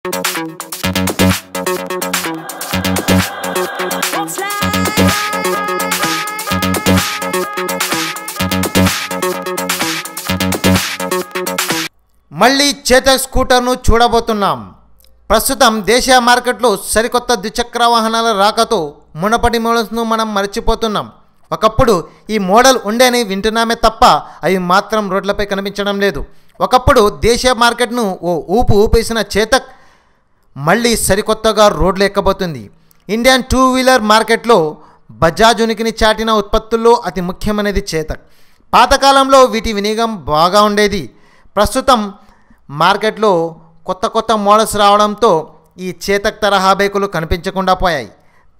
మళ్ళీ చేతక్ స్కూటర్ను చూడబోతున్నాం. ప్రస్తుతం దేశీయ మార్కెట్లో సరికొత్త ద్విచక్ర వాహనాల రాకతో మునపటి మోడల్స్ను మనం మర్చిపోతున్నాం. ఒకప్పుడు ఈ మోడల్ ఉండేని వింటున్నామే తప్ప అవి మాత్రం రోడ్లపై కనిపించడం లేదు. ఒకప్పుడు దేశీయ మార్కెట్ను ఓ ఊపేసిన చేతక్ మళ్ళీ సరికొత్తగా రోడ్లు ఎక్కబోతుంది. ఇండియన్ టూ వీలర్ మార్కెట్లో బజాజ్ ఉనికిని చాటిన ఉత్పత్తుల్లో అతి ముఖ్యమైనది చేతక్. పాతకాలంలో వీటి వినియోగం బాగా ఉండేది. ప్రస్తుతం మార్కెట్లో కొత్త మోడల్స్ రావడంతో ఈ చేతక్ తరహా బైకులు కనిపించకుండా పోయాయి.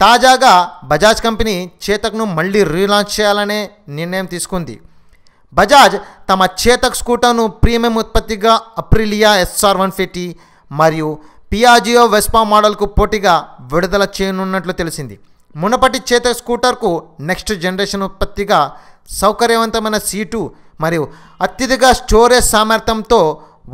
తాజాగా బజాజ్ కంపెనీ చేతక్ను మళ్ళీ రీలాంచ్ చేయాలనే నిర్ణయం తీసుకుంది. బజాజ్ తమ చేతక్ స్కూటర్ను ప్రీమియం ఉత్పత్తిగా అప్రిలియా SR 150 మరియు పియాజియో వెస్పా మోడల్కు పోటీగా విడుదల చేయనున్నట్లు తెలిసింది. మునపటి చేతక్ స్కూటర్కు నెక్స్ట్ జనరేషన్ ఉత్పత్తిగా సౌకర్యవంతమైన సీటు మరియు అత్యధిక స్టోరేజ్ సామర్థ్యంతో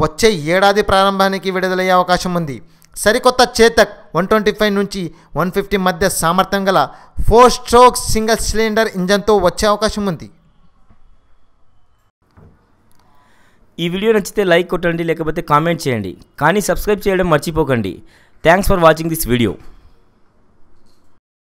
వచ్చే ఏడాది ప్రారంభానికి విడుదలయ్యే అవకాశం ఉంది. సరికొత్త చేతక్ 125 నుంచి 150 మధ్య సామర్థ్యం గల 4 స్ట్రోక్ సింగిల్ సిలిండర్ ఇంజన్తో వచ్చే అవకాశం ఉంది. ఈ వీడియో నచ్చితే లైక్ కొట్టండి, లేకపోతే కామెంట్ చేయండి, కానీ సబ్స్క్రైబ్ చేయడం మర్చిపోకండి. Thanks for watching this video.